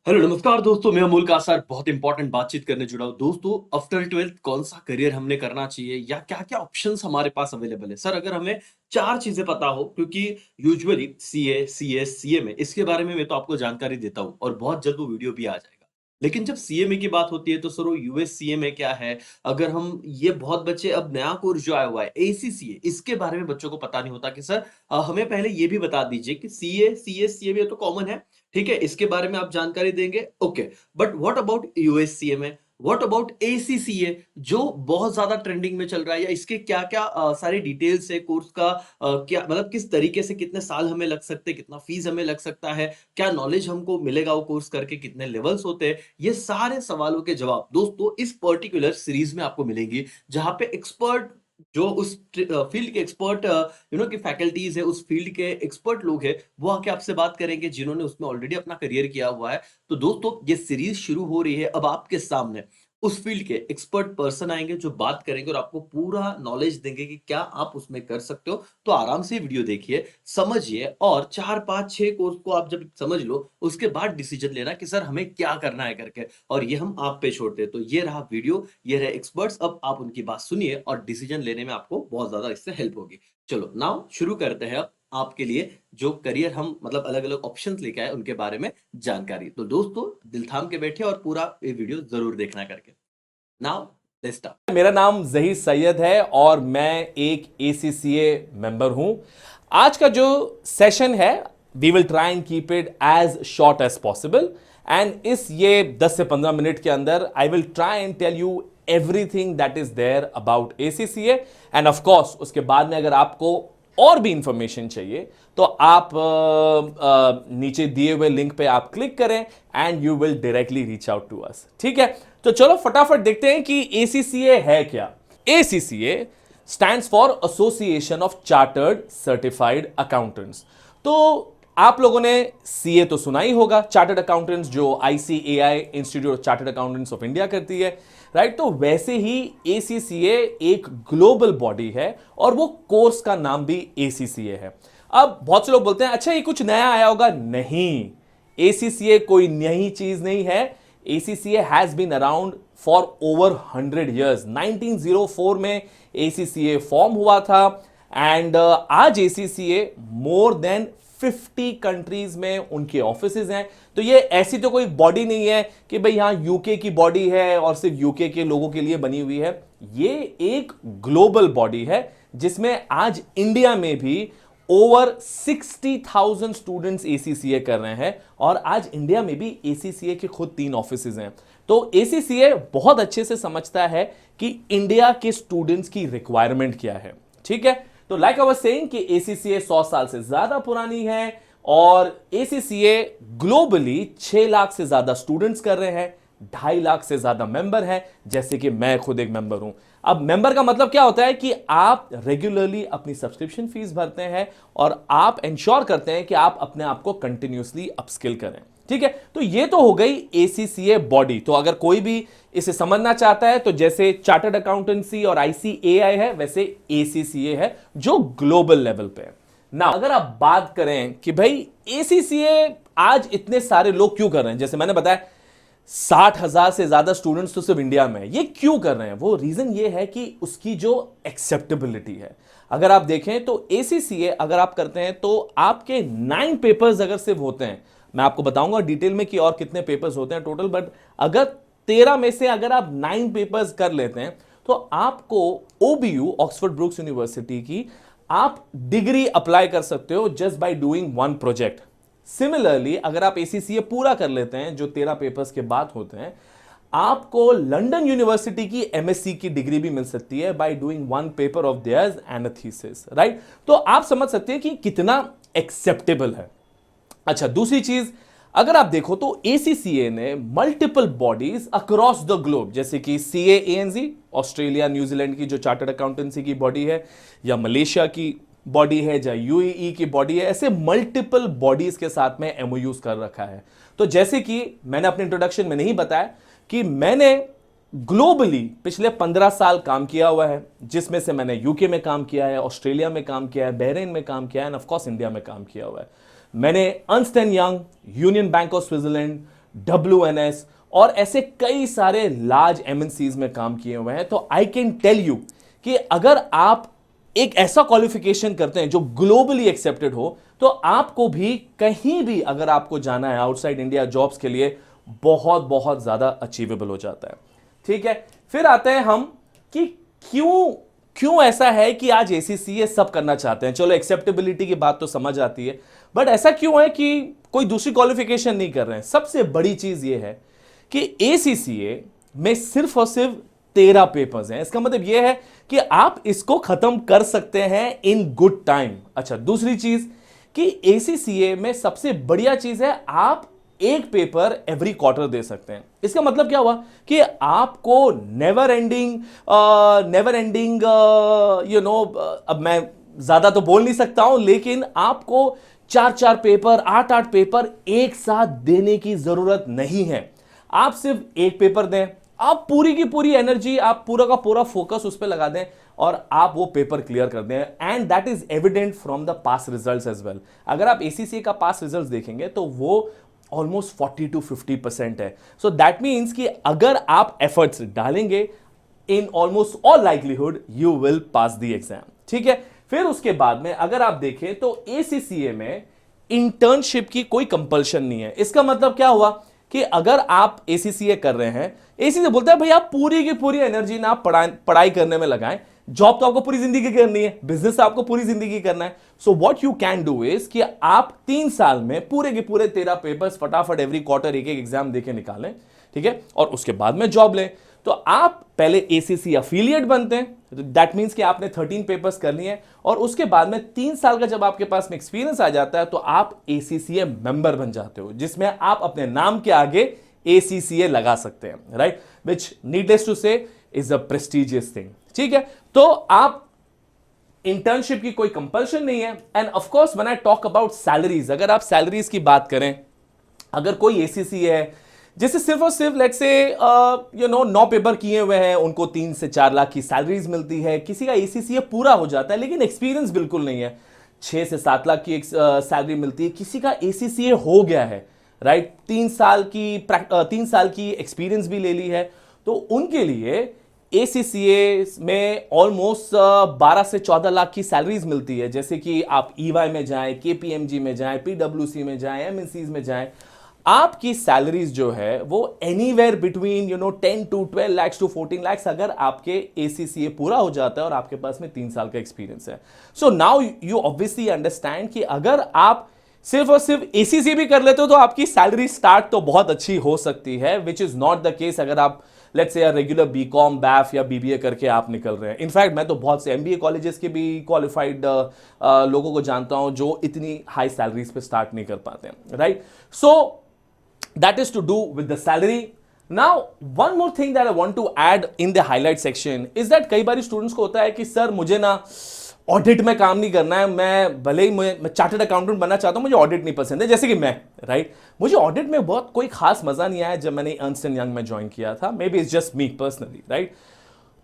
Hello नमस्कार दोस्तों, मैं अमूल कासार बहुत इंपॉर्टेंट बातचीत करने जुड़ा हूँ। दोस्तों, आफ्टर 12th कौन सा करियर हमने करना चाहिए या क्या-क्या ऑप्शंस हमारे पास अवेलेबल है? सर, अगर हमें 4 चीज़ें पता हो, क्योंकि यूजुअली सीए, सीएस, सीएमए इसके बारे में मैं तो आपको जानकारी देता हूँ और बहुत जल्द वो वीडियो भी आ जाएगा। लेकिन जब सीएमए की बात होती है तो सर वो यूएस सीएमए क्या है? अगर हम ये बहुत बच्चे अब नया कोर्स जो आया हुआ है एसीसीए इसके बारे में बच्चों को पता नहीं होता कि सर हमें पहले ये भी बता दीजिए कि सीए, सीएस, सीएमए तो कॉमन है। ठीक है, इसके बारे में आप जानकारी देंगे, okay. But what about USCMA, what about ACCA जो बहुत ज्यादा ट्रेंडिंग में चल रहा है, या इसके क्या क्या सारी डिटेल्स है कोर्स का, क्या मतलब किस तरीके से कितने साल हमें लग सकते हैं, कितना फीस हमें लग सकता है, क्या नॉलेज हमको मिलेगा वो कोर्स करके, कितने लेवल्स होते हैं, ये सारे सवालों के जवाब दोस्तों इस पर्टिकुलर सीरीज में आपको मिलेंगी, जहां पे एक्सपर्ट जो उस फील्ड के एक्सपर्ट की फैकल्टीज है, उस फील्ड के एक्सपर्ट लोग हैं, वो आके आपसे बात करेंगे जिन्होंने उसमें ऑलरेडी अपना करियर किया हुआ है। तो दोस्तों, ये सीरीज शुरू हो रही है अब आपके सामने। उस फील्ड के एक्सपर्ट पर्सन आएंगे जो बात करेंगे और आपको पूरा नॉलेज देंगे कि क्या आप उसमें कर सकते हो। तो आराम से वीडियो देखिए, समझिए, और 4 5 6 कोर्स को आप जब समझ लो उसके बाद डिसीजन लेना कि सर हमें क्या करना है करके, और ये हम आप पे छोड़ते हैं। तो ये रहा वीडियो, ये रहे एक्सपर्ट्स, अब आप उनकी बात सुनिए और डिसीजन लेने में आपको बहुत ज्यादा इससे हेल्प होगी। चलो नाउ शुरू करते हैं अब आपके लिए जो करियर हम मतलब अलग-अलग ऑप्शंस लेके आए उनके बारे में जानकारी। तो दोस्तों, दिल थाम के बैठिए और पूरा ये वीडियो ज़रूर देखना करके। Now let's start. मेरा नाम जहीर सैयद है और मैं एक एसीसीए मेंबर हूं। आज का जो सेशन है we will try and keep it as short as possible and इस ये 10 से 15 मिनट के अंदर I will try and tell you everything that is there about ACCA and of course उसके बाद में अगर आपको और भी इंफॉर्मेशन चाहिए तो आप नीचे दिए हुए लिंक पे आप क्लिक करें and you will directly reach out to us. ठीक है, तो चलो फटाफट देखते हैं कि एसीसीए है क्या। ACCA stands for association of chartered certified accountants. तो आप लोगों ने सीए तो सुना ही होगा, चार्टर्ड अकाउंटेंट्स, जो ICAI institute of chartered accountants of India करती है, राइट। तो वैसे ही एसीसीए एक ग्लोबल बॉडी है और वो कोर्स का नाम भी एसीसीए है। अब बहुत से लोग बोलते हैं अच्छा ये कुछ नया आया होगा। नहीं, एसीसीए कोई नई चीज नहीं है। ACCA has been around for over 100 years। 1904 में एसीसीए फॉर्म हुआ था एंड आज एसीसीए मोर देन 50 कंट्रीज में उनके ऑफिसेज हैं। तो ये ऐसी तो कोई बॉडी नहीं है कि भाई यहां यूके की बॉडी है और सिर्फ यूके के लोगों के लिए बनी हुई है। ये एक ग्लोबल बॉडी है जिसमें आज इंडिया में भी ओवर 60,000 स्टूडेंट्स एसीसीए कर रहे हैं और आज इंडिया में भी एसीसीए के खुद 3 ऑफिसेज हैं। तो एसीसीए बहुत अच्छे से समझता है कि इंडिया के स्टूडेंट्स की रिक्वायरमेंट क्या है। ठीक है, तो लाइक आई वाज सेइंग कि एसीसीए 100 साल से ज्यादा पुरानी है और एसीसीए ग्लोबली 6 लाख से ज्यादा स्टूडेंट्स कर रहे हैं, 2.5 लाख से ज्यादा मेंबर हैं, जैसे कि मैं खुद एक मेंबर हूं। अब मेंबर का मतलब क्या होता है कि आप रेगुलरली अपनी सब्सक्रिप्शन फीस भरते हैं और आप इंश्योर करते हैं कि आप अपने आप को कंटिन्यूसली अपस्किल करें। ठीक है, तो ये तो हो गई एसीसीए बॉडी। तो अगर कोई भी इसे समझना चाहता है तो जैसे चार्टर्ड अकाउंटेंसी और आईसीएआई है वैसे एसीसीए है जो ग्लोबल लेवल पे है ना। अगर आप बात करें कि भाई एसीसीए आज इतने सारे लोग क्यों कर रहे हैं, जैसे मैंने बताया 60,000 से ज्यादा स्टूडेंट्स तो सिर्फ इंडिया में, ये क्यों कर रहे हैं? वो रीजन ये है कि उसकी जो एक्सेप्टेबिलिटी है। अगर आप देखें तो एसीसीए अगर आप करते हैं तो आपके 9 पेपर्स अगर सिर्फ होते हैं, मैं आपको बताऊंगा डिटेल में कि और कितने पेपर्स होते हैं टोटल, बट अगर 13 में से अगर आप 9 पेपर्स कर लेते हैं तो आपको ओबीयू ऑक्सफोर्ड ब्रूक्स यूनिवर्सिटी की आप डिग्री अप्लाई कर सकते हो just by doing 1 project. Similarly अगर आप एसीसीए पूरा कर लेते हैं जो 13 पेपर्स के बाद होते हैं, आपको लंदन यूनिवर्सिटी की एमएससी की डिग्री भी मिल सकती है by doing 1 paper of theirs and a thesis, right. तो आप समझ सकते हैं कि कितना एक्सेप्टेबल है। अच्छा, दूसरी चीज अगर आप देखो तो एसीसीए ने multiple bodies across the globe, जैसे कि सीएएनजी ऑस्ट्रेलिया न्यूजीलैंड की जो चार्टर्ड अकाउंटेंसी की बॉडी है, या मलेशिया की बॉडी है, या यूएई की बॉडी है, ऐसे मल्टीपल बॉडीज के साथ में एमओयूज कर रखा है। तो जैसे कि मैंने अपने इंट्रोडक्शन में नहीं बताया कि मैंने ग्लोबली पिछले 15 साल काम किया हुआ है, जिसमें से मैंने यूके में काम किया है, ऑस्ट्रेलिया में काम किया है, बहरीन में काम किया है, एंड ऑफ कोर्स इंडिया में काम किया हुआ है। मैंने Ernst and young, union bank of Switzerland, WNS और ऐसे कई सारे लार्ज MNCs में काम किए हुए हैं। तो आई कैन टेल यू कि अगर आप एक ऐसा क्वालिफिकेशन करते हैं जो ग्लोबली एक्सेप्टेड हो, तो आपको भी कहीं भी अगर आपको जाना है आउटसाइड इंडिया जॉब्स के लिए, बहुत बहुत ज्यादा अचीवेबल हो जाता है। ठीक है, फिर आते हैं हम कि क्यों ऐसा है कि आज ACCA सब करना चाहते हैं। चलो एक्सेप्टेबिलिटी की बात तो समझ आती है, बट ऐसा क्यों है कि कोई दूसरी क्वालिफिकेशन नहीं कर रहे हैं। सबसे बड़ी चीज यह है कि ACCA में सिर्फ और सिर्फ 13 पेपर्स हैं। इसका मतलब यह है कि आप इसको खत्म कर सकते हैं इन गुड टाइम। अच्छा, दूसरी चीज कि ACCA में सबसे बढ़िया चीज है, आप एक पेपर एवरी क्वार्टर दे सकते हैं। इसका मतलब क्या हुआ कि आपको नेवर एंडिंग अब मैं ज्यादा तो बोल नहीं सकता हूं, लेकिन आपको 4 पेपर 8 पेपर एक साथ देने की जरूरत नहीं है। आप सिर्फ एक पेपर दें, आप पूरी की पूरी एनर्जी, आप पूरा का पूरा फोकस उस पर लगा दें और आप वो पेपर क्लियर कर दें। And that is evident from the pass results as well. अगर आप ACCA का पास रिजल्ट्स देखेंगे तो वो ऑलमोस्ट 40 to 50% है। सो दैट मीन्स कि अगर आप एफर्ट्स डालेंगे, in almost all likelihood you will pass the exam. ठीक है, फिर उसके बाद में अगर आप देखें तो ACCA में इंटर्नशिप की कोई कंपल्शन नहीं है। इसका मतलब क्या हुआ कि अगर आप ACCA कर रहे हैं, ACCA बोलता है भाई आप पूरी की पूरी एनर्जी ना पढ़ाई करने में लगाएं। जॉब तो आपको पूरी जिंदगी करनी है, बिजनेस आपको पूरी जिंदगी करना है। So what you can do is कि आप 3 साल में पूरे के पूरे 13 पेपर्स फटाफट एवरी क्वार्टर एक एग्जाम देके निकालें। ठीक है, और उसके बाद में जॉब लें। तो आप पहले ACCA अफिलिएट बनते हैं, दैट मीन्स कि आपने 13 पेपर्स कर लिए हैं, और उसके बाद में 3 साल का जब आपके पास में एक्सपीरियंस आ जाता है तो आप ACCA मेंबर बन जाते हो, जिसमें आप अपने नाम के आगे ACCA लगा सकते हैं, राइट, विच नीडलेस टू से इज अ प्रेस्टिजियस थिंग। ठीक है, तो आप इंटर्नशिप की कोई कंपल्शन नहीं है। And of course when I talk about salaries, अगर आप सैलरीज की बात करें, अगर कोई ACCA है जैसे सिर्फ और सिर्फ लेट्स से 9 पेपर किए हुए हैं, उनको 3 से 4 लाख की सैलरीज मिलती है। किसी का ACCA पूरा हो जाता है लेकिन एक्सपीरियंस बिल्कुल नहीं है, 6 से 7 लाख की सैलरी मिलती है। किसी का ACCA हो गया है, राइट, 3 साल की एक्सपीरियंस भी ले ली है, तो उनके लिए ACCA में ऑलमोस्ट 12 से 14 लाख की सैलरीज मिलती है। जैसे कि आप EY में जाएं, KPMG में जाएं, PwC में जाएं, MNCs में जाएं, आपकी सैलरीज जो है वो anywhere between 10 to 12 lakhs to 14 lakhs अगर आपके ACCA पूरा हो जाता है और आपके पास में 3 साल का एक्सपीरियंस है। So now you obviously understand कि अगर आप सिर्फ और सिर्फ ACCA भी कर लेते हो तो आपकी सैलरी स्टार्ट तो बहुत अच्छी हो सकती है, which is not the case अगर आप let's say regular BCom, BAF या BBA करके आप निकल रहे हैं। इनफैक्ट मैं तो बहुत से MBA कॉलेजेस के भी क्वालिफाइड लोगों को जानता हूं जो इतनी हाई सैलरीज पे स्टार्ट नहीं कर पाते हैं, right. So that is to do with the salary. Now one more thing that I want to add in the highlight section is that कई बार स्टूडेंट्स को होता है कि सर मुझे ना ऑडिट में काम नहीं करना है, मैं भले ही मैं चार्टर्ड अकाउंटेंट बनना चाहता हूं, मुझे ऑडिट नहीं पसंद है, जैसे कि मैं, राइट। मुझे ऑडिट में बहुत कोई खास मजा नहीं आया जब मैंने अर्नस्ट एंड यंग में ज्वाइन किया था, may be it's just me personally, right.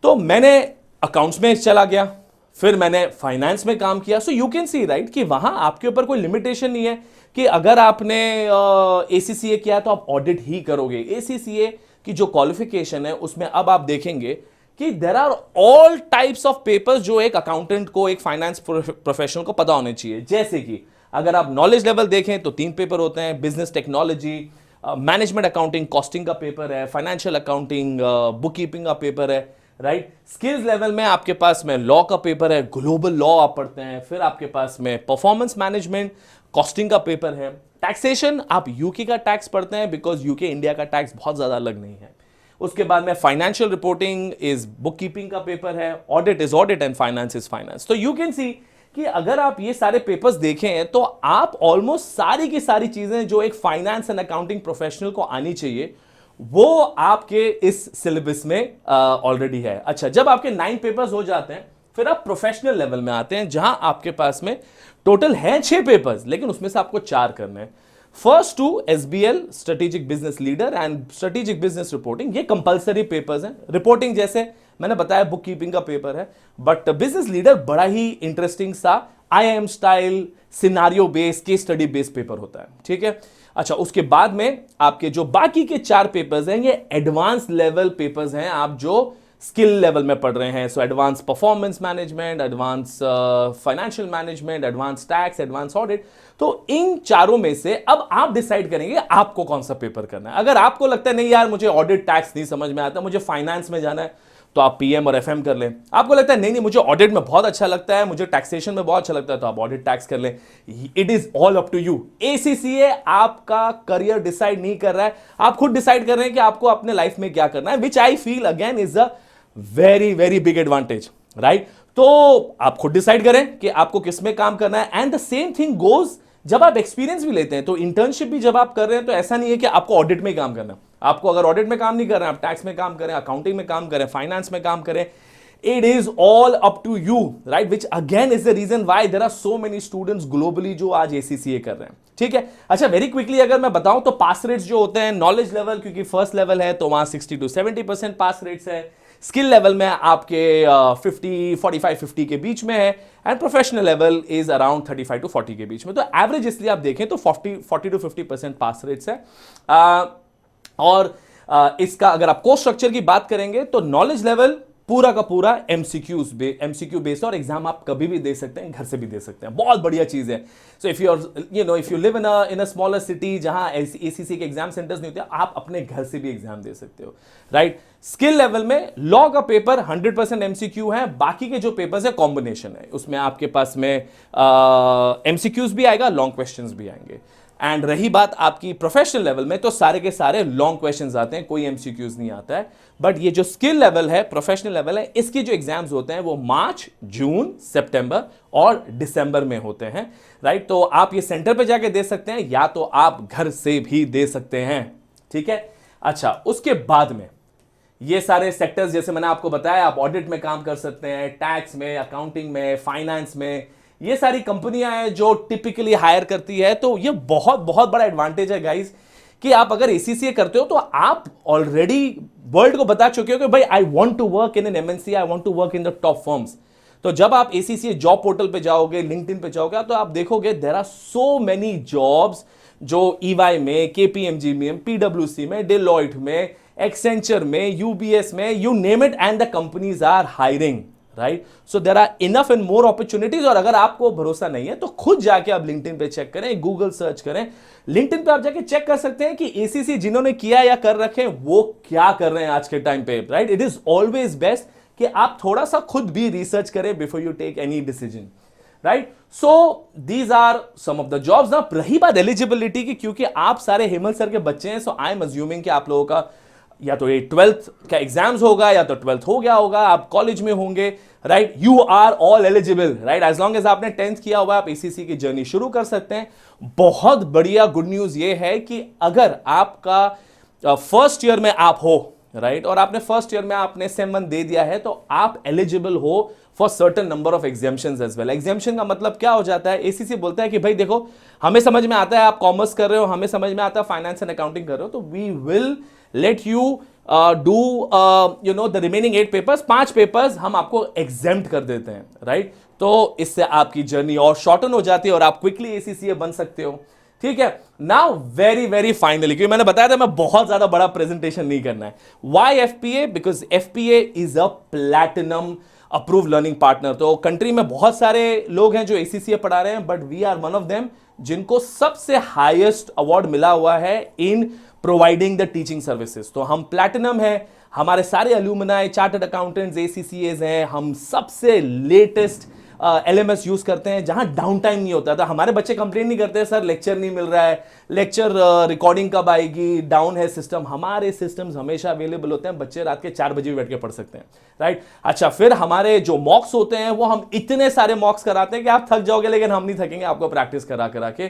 तो मैंने अकाउंट्स में चला गया, फिर मैंने फाइनेंस में काम किया। So you can see, right, कि वहां आपके ऊपर कोई लिमिटेशन नहीं है कि अगर आपने ACCA किया तो आप ऑडिट ही करोगे। ACCA की जो क्वालिफिकेशन है उसमें अब आप देखेंगे कि there are all types of papers जो एक अकाउंटेंट को, एक फाइनेंस प्रोफेशनल को पता होने चाहिए। जैसे कि अगर आप नॉलेज लेवल देखें तो 3 पेपर होते हैं, business technology, management accounting, costing का पेपर है, फाइनेंशियल अकाउंटिंग, बुक कीपिंग का पेपर है, राइट। स्किल्स लेवल में आपके पास में लॉ का पेपर है, ग्लोबल लॉ आप पढ़ते हैं, फिर आपके पास में परफॉर्मेंस मैनेजमेंट, कॉस्टिंग का पेपर है। टैक्सेशन आप यूके का टैक्स पढ़ते हैं बिकॉज यूके इंडिया का टैक्स बहुत ज्यादा अलग नहीं है। उसके बाद में financial reporting is book keeping का पेपर है, audit is audit and finance is finance. तो यू कैन सी कि अगर आप ये सारे पेपर्स देखें तो आप ऑलमोस्ट सारी की सारी चीजें जो एक फाइनेंस एंड अकाउंटिंग प्रोफेशनल को आनी चाहिए वो आपके इस सिलेबस में ऑलरेडी है। अच्छा, जब आपके 9 पेपर्स हो जाते हैं फिर आप प्रोफेशनल लेवल में आते हैं जहां आपके पास में टोटल हैं 6 पेपर्स, लेकिन उसमें से आपको 4 करने हैं। First 2 SBL strategic business leader and strategic business reporting, ये कंपलसरी पेपर्स हैं। रिपोर्टिंग जैसे मैंने बताया बुक कीपिंग का पेपर है, बट बिजनेस लीडर बड़ा ही इंटरेस्टिंग सा IIM style scenario based case study based paper होता है, ठीक है। अच्छा, उसके बाद में आपके जो बाकी के 4 पेपर्स हैं, ये एडवांस लेवल पेपर्स हैं, आप जो स्किल लेवल में पढ़ रहे हैं। So advance performance management, advance financial management, advance tax, advance audit. तो इन चारों में से अब आप डिसाइड करेंगे आपको कौन सा पेपर करना है। अगर आपको लगता है नहीं यार मुझे ऑडिट टैक्स नहीं समझ में आता, मुझे फाइनेंस में जाना है, तो आप पीएम और एफएम कर लें। आपको लगता है नहीं नहीं मुझे ऑडिट में बहुत अच्छा लगता है, मुझे टैक्सेशन में बहुत अच्छा लगता है, तो आप ऑडिट टैक्स कर लें। It is all up to you. ACCA आपका करियर डिसाइड नहीं कर रहा है, आप खुद डिसाइड कर रहे हैं कि आपको अपने लाइफ में क्या करना है, which I feel again is a very very big advantage, right. तो आप खुद डिसाइड करें कि आपको किस में काम करना है। And the same thing goes जब आप एक्सपीरियंस भी लेते हैं, तो इंटर्नशिप भी जब आप कर रहे हैं, तो ऐसा नहीं है कि आपको ऑडिट में काम करना है। आपको अगर ऑडिट में काम नहीं कर रहे हैं, आप टैक्स में काम करें, अकाउंटिंग में काम करें, फाइनेंस में काम करें, it is all up to you, right, which again is the reason why there are so many students globally जो आज एसीसीए कर रहे हैं। ठीक है, अच्छा वेरी क्विकली अगर मैं बताऊं तो पास रेट्स जो होते हैं, नॉलेज लेवल क्योंकि फर्स्ट लेवल है तो वहां 60 to 70% पास रेट्स है। स्किल लेवल में आपके 45-50 के बीच में है, and professional level is around 35 to 40 के बीच में। तो एवरेज इसलिए आप देखें तो 40 to 50% पास रेट्स है। और इसका अगर आप कोर्स स्ट्रक्चर की बात करेंगे तो नॉलेज लेवल पूरा का पूरा एमसीक्यू बेस्ड, और एग्जाम आप कभी भी दे सकते हैं, घर से भी दे सकते हैं, बहुत बढ़िया चीज है। So if you live in a smaller city जहां एसीसी के एग्जाम सेंटर्स नहीं होते, आप अपने घर से भी एग्जाम दे सकते हो, राइट। स्किल लेवल में लॉ का पेपर 100% एमसीक्यू है, बाकी के जो पेपर्स है कॉम्बिनेशन है, उसमें आपके पास में एमसीक्यूज भी आएगा, लॉन्ग क्वेश्चंस भी आएंगे। एंड रही बात आपकी प्रोफेशनल लेवल में, तो सारे के सारे लॉन्ग क्वेश्चंस आते हैं, कोई एमसीक्यूज नहीं आता है। बट ये जो स्किल लेवल है, प्रोफेशनल लेवल है, इसके जो एग्जाम्स होते हैं वो मार्च, जून, सितंबर और दिसंबर में होते हैं, राइट। तो आप ये सेंटर पे जाके दे सकते हैं, या तो आप घर से भी दे सकते हैं, ठीक है। अच्छा, उसके बाद में ये सारे सेक्टर्स जैसे मैंने आपको बताया, आप ऑडिट में काम कर सकते हैं, टैक्स में, अकाउंटिंग में, फाइनेंस में, ये सारी कंपनियां हैं जो टिपिकली हायर करती है। तो ये बहुत बहुत बड़ा एडवांटेज है गाइस कि आप अगर एसीसीए करते हो तो आप ऑलरेडी वर्ल्ड को बता चुके हो कि भाई I want to work in an MNC, I want to work in the top firms. तो जब आप एसीसीए जॉब पोर्टल पे जाओगे, लिंक्डइन पे जाओगे, तो आप देखोगे there are so many jobs जो ईवाई में, केपीएमजी में, पीडब्ल्यूसी में, डेलॉइट में, एक्सेंचर में, यूबीएस में, you name it, and the companies are hiring, right. So there are enough and more opportunities. और अगर आपको भरोसा नहीं है तो खुद जाके आप लिंक्डइन पे चेक करें, गूगल सर्च करें, लिंक्डइन पे आप जाके चेक कर सकते हैं कि एसीसी जिन्होंने किया या कर रखे हैं वो क्या कर रहे हैं आज के टाइम पे, right. It is always best कि आप थोड़ा सा खुद भी रिसर्च करें before you take any decision, right. So these are some of the jobs. ना रही बात एलिजिबिलिटी की, क्योंकि आप सारे हेमंत सर के बच्चे हैं, सो आई एम अज्यूमिंग कि आप लोगों का या तो ये 12th का एग्जाम्स होगा, या तो 12th हो गया होगा, आप कॉलेज में होंगे, right. You are all eligible, right. As long as आपने 10th किया हुआ, आप एसीसी की जर्नी शुरू कर सकते हैं। बहुत बढ़िया गुड न्यूज ये है कि अगर आपका फर्स्ट ईयर में आप हो, राइट, और आपने फर्स्ट ईयर में आपने सेम 1 दे दिया है, तो आप एलिजिबल हो for certain number of exemptions as well. Exemption का मतलब क्या हो जाता है, एसीसी बोलता है कि भाई देखो हमें समझ में आता है आप कॉमर्स कर रहे हो, हमें समझ में आता है फाइनेंस एंड अकाउंटिंग कर रहे हो, तो we will let you do the remaining 8 papers, 5 papers हम आपको एग्जेम्प्ट कर देते हैं, राइट। तो इससे आपकी जर्नी और शॉर्टन हो जाती है और आप क्विकली एसीसीए बन सकते हो, ठीक है। नाउ वेरी वेरी फाइनली, क्योंकि मैंने बताया था मैं बहुत ज्यादा बड़ा प्रेजेंटेशन नहीं करना है। Why FPA? Because FPA is a platinum approve learning partner. तो कंट्री में बहुत सारे लोग हैं जो एसीसीए पढ़ा रहे हैं, but we are one of them जिनको सबसे हाईएस्ट अवार्ड मिला हुआ है in providing the teaching services. तो हम प्लैटिनम है, हमारे सारे अलुमनाई चार्टर्ड अकाउंटेंट्स एसीसीएज हैं, हम सबसे लेटेस्ट एलएमएस यूज करते हैं जहां डाउन टाइम नहीं होता था। हमारे बच्चे कंप्लेन नहीं करते सर लेक्चर नहीं मिल रहा है, लेक्चर रिकॉर्डिंग कब आएगी, डाउन है सिस्टम। हमारे सिस्टम्स हमेशा अवेलेबल होते हैं, बच्चे रात के 4 बजे भी बैठ के पढ़ सकते हैं, राइट। अच्छा, फिर हमारे जो मॉक्स होते हैं वो हम इतने सारे मॉक्स कराते हैं कि आप थक जाओगे, लेकिन हम नहीं थकेंगे आपको प्रैक्टिस करा करा के।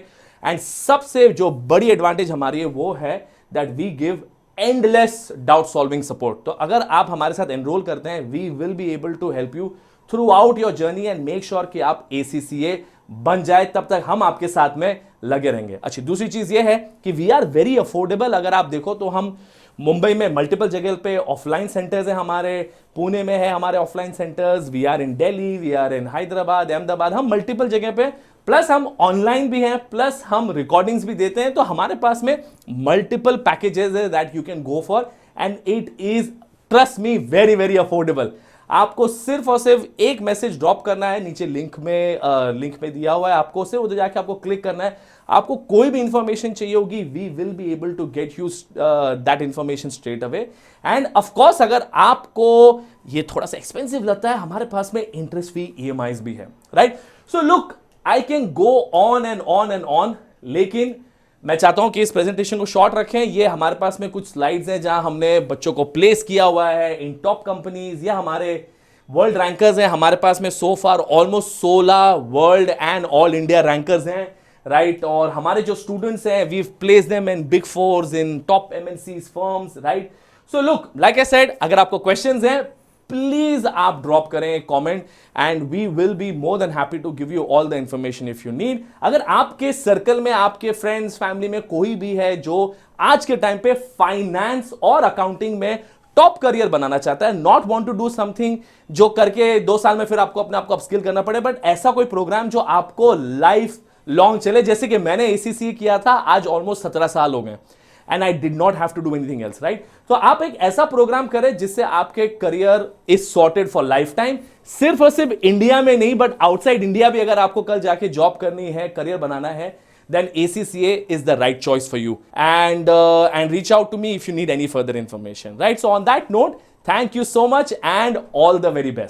एंड सबसे जो बड़ी एडवांटेज हमारी है वो है that we give endless doubt solving support. तो अगर आप हमारे साथ एनरोल करते हैं, we will be able to help you throughout your journey and make sure कि आप एसीसीए बन जाए, तब तक हम आपके साथ में लगे रहेंगे। अच्छी दूसरी चीज ये है कि वी आर वेरी अफोर्डेबल। अगर आप देखो तो हम मुंबई में मल्टीपल जगह पे ऑफलाइन सेंटर्स हैं हमारे, पुणे में है हमारे offline centres, we are in Delhi, we are in Hyderabad, Ahmedabad, हम मल्टीपल जगह पे प्लस हम ऑनलाइन भी हैं, प्लस हम रिकॉर्डिंग्स भी देते हैं, तो हमारे पास में मल्टीपल पैकेजेस है that you can go for and it is trust me very very affordable. आपको सिर्फ और सिर्फ एक मैसेज ड्रॉप करना है, नीचे लिंक में दिया हुआ है, आपको सिर्फ उधर जाके आपको क्लिक करना है। आपको कोई भी इंफॉर्मेशन चाहिए होगी, we will be able to get you that information straight away. And of course अगर आपको ये थोड़ा सा एक्सपेंसिव लगता है, हमारे पास में इंटरेस्ट फ्री EMIs भी है, right. So look, I can go on and on and on, लेकिन मैं चाहता हूं कि इस प्रेजेंटेशन को शॉर्ट रखें। ये हमारे पास में कुछ स्लाइड्स हैं जहां हमने बच्चों को प्लेस किया हुआ है इन टॉप कंपनीज या हमारे वर्ल्ड रैंकर्स हैं। हमारे पास में so far almost 16 world and all India rankers हैं, राइट। और हमारे जो स्टूडेंट्स हैं, we place them in big fours, in top MNCs firms, right. So look, like I said, अगर आपको क्वेश्चंस हैं प्लीज आप ड्रॉप करें comment and we will be more than happy to give you all the information if you need. अगर आपके circle में, आपके friends, family में कोई भी है जो आज के टाइम पे फाइनेंस और अकाउंटिंग में टॉप करियर बनाना चाहता है, not want to do something जो करके 2 साल में फिर आपको अपने आप को अपस्किल करना पड़े, बट ऐसा कोई प्रोग्राम जो आपको लाइफ लॉन्ग चले, जैसे कि मैंने ACCA किया था, आज ऑलमोस्ट 17 साल हो गए and I did not have to do anything else, right. तो आप एक ऐसा प्रोग्राम करें जिससे आपके career is sorted for lifetime, सिर्फ और सिर्फ इंडिया में नहीं बट आउटसाइड इंडिया भी अगर आपको कल जाके जॉब करनी है, करियर बनाना है, then ACCA is the right choice for you. And reach out to me if you need any further information, right? So on that note, thank you so much and all the very best.